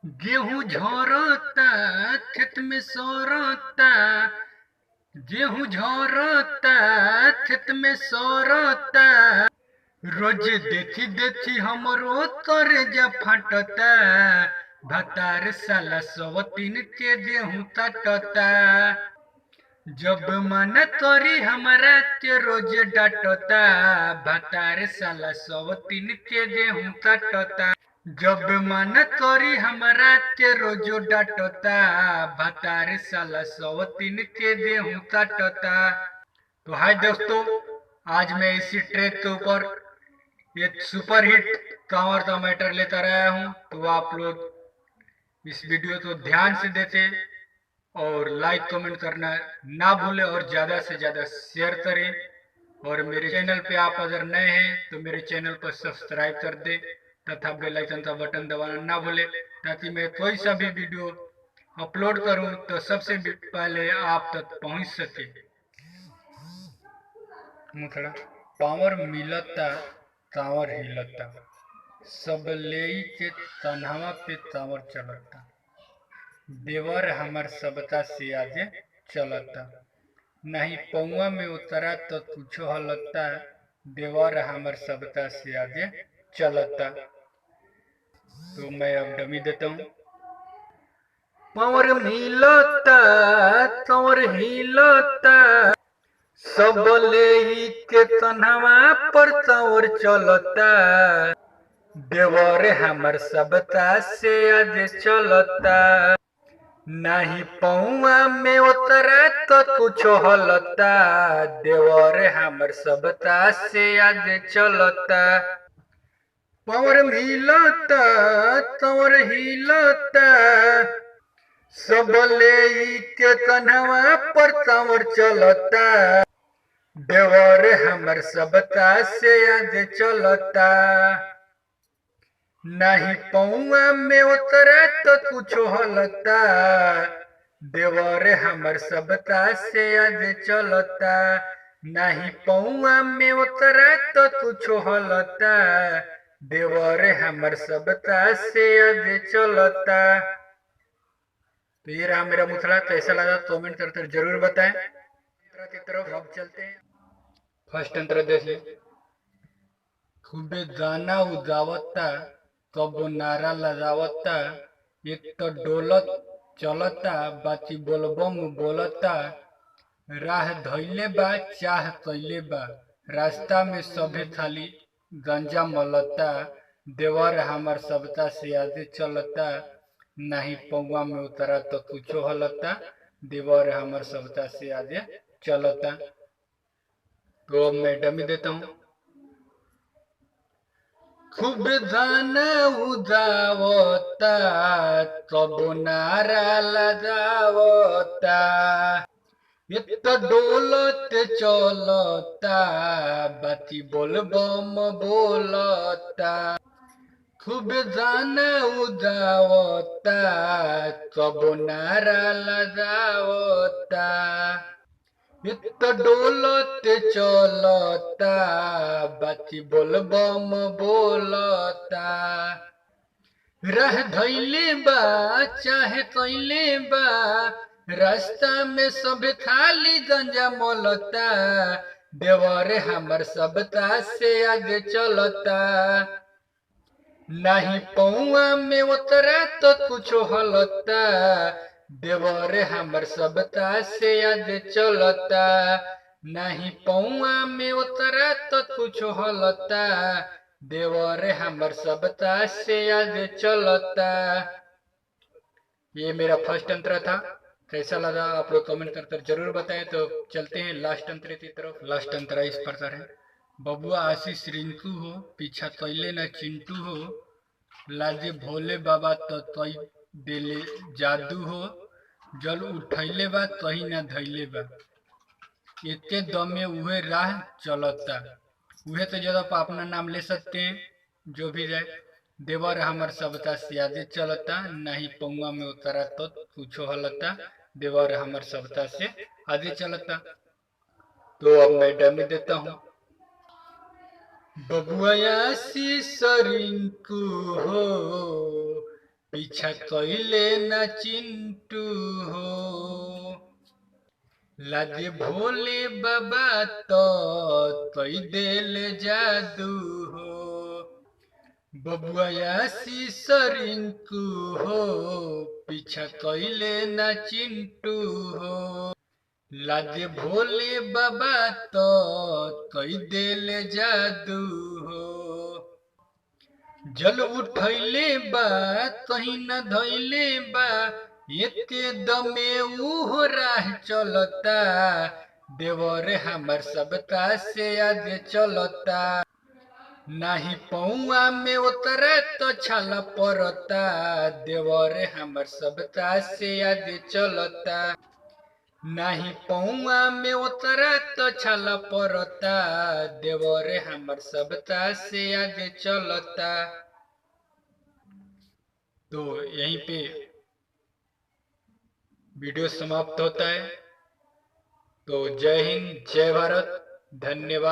गेहूं झोरता खेत में सोरता। गेहूं झोरता खेत में सोरता। रोज देखी देखी हमरो तोरेजा फाटता। भतार साला सवतीन के गेहूं काटता। जब मन तोरी हमरा के रोज डांटता। भतार साला सवतीन के गेहूं काटता। जब मन तोरी हमरा के रोजो डांटता। भतार साला सवतीन के गेहूं काटता। तो हाय दोस्तों, आज मैं इसी ट्रैक के ऊपर एक सुपर हिट कांवर का मैटर लेकर आया हूं। तो आप लोग इस वीडियो को ध्यान से देखें और लाइक कमेंट करना ना भूलें और ज्यादा से ज्यादा शेयर करें। और मेरे चैनल पे आप अगर नए हैं तो मेरे चैनल पर सब्सक्राइब कर दें तथा बेल आइकन का बटन दबाना ना भूलें, ताकि मैं कोई सा भी वीडियो अपलोड करूं तो सबसे पहले आप तक पहुंच सके। मुथड़ा पावर मिलता कांवर हिलता, सब लेई के तन्हवा पे कांवर चलता। देवर हमर सबका से आगे चलता, नहीं पौआ में उतरा तो कुछो हलता। देवर हमर सबका से आगे चलता। तो मैं अब डमी देता हूँ। पावर मिलता कांवर हिलता, सब लेई के तन्हवा पर कांवर चलता। देवर हमर सबका से आगे चलता, नहीं पौआ में उतरा तो कुछ हलता। देवर हमर सबका से आगे चलता। पावर मिलता कांवर हिलता, सब लेई के कन्हवा पर कांवर चलता। देवर हमर सबका से आगे चलता, नहीं पौआ में उतरा तो कुछ हलता। देवर हमर सबका से आगे चलता, नहीं पौआ में उतरा तो कुछ हलता। देवर हमर सबका से आगे चलता। तो ये रहा मेरा मुथड़ा। कैसा लगा कमेंट करके जरूर बताएं। की तरफ अब चलते हैं। फर्स्ट अंतर देखिए। खूबे गाना उगावता तब नारा लगावता। एक तो डोलत चलता बाकी बोलबम बोलता। राह धैले बा चाह कैले बा, रास्ता में सभे खाली गंजा मलता। देवर हमर सबका से आगे चलता, नहीं पौआ में उतरा तो कुछो हलता। देवर हमर सबका से आगे चलता। तो अब मैं डमी देता हूँ। खूब गाना उगावता तब नारा लगावता। एक तो डोलत चलता बाकी बोलबम बोलता। खूब गाना उगावता तब नारा लगावता। एक तो डोलत चलता बाकी बोलबम बोलता। राह धैले बा चाहे कैले बा, रास्ता में सब खाली गंजा मलता। देवर हमर सबका से आगे चलता, नहीं पौआ में उतरा तो कुछ हलता। देवर हमर सबका से आगे चलता, नहीं पौआ में उतरा तो कुछ हलता। देवर हमर सबका से आगे चलता। ये मेरा फर्स्ट अंतरा था। कैसा लगा आप लोग कमेंट कर जरूर बताएं। तो चलते हैं लास्ट अंतरे की तरफ। लास्ट अंतरा इस प्रकार है। बबुआ आशीष रिंकू हो, पीछा तैले न चिंटू हो। लागे भोले बाबा तो तई देले जादू हो। जल उठैले बा कहीं न धैले बा, एके दमे उहे राह चलता। उहे तो जब आप अपना नाम ले सकते हैं, जो भी जाए। देवर हमर सबका से आगे चलता, नहीं पौआ में उतरा तो कुछो हलता। देवर हमर सबका से आगे चलता। तो अब मैं डमी देता हूँ। बबुआ आशीष रिंकू हो, पीछा कइले ना चिंटू हो। लाजे भोले बाबा तो तई देल जादू हो। बबुआ सिसरिंकू हो, पीछा कइले ना चिंटू हो। लाजे भोले बाबा तो कई देल जादू हो। जल उठैले बा कहीं न धैले बा, एते दमे उहो राह चलता। देवर हमर सबका से आगे चलता। नाही पौआ में उतरे तो छाला परता। देवर हमर सबका से आगे चलता। नाही पौआ में उतरे तो छाला परता। देवर हमर सबका से आगे चलता। तो यहीं पे वीडियो समाप्त होता है। तो जय हिंद, जय भारत, धन्यवाद।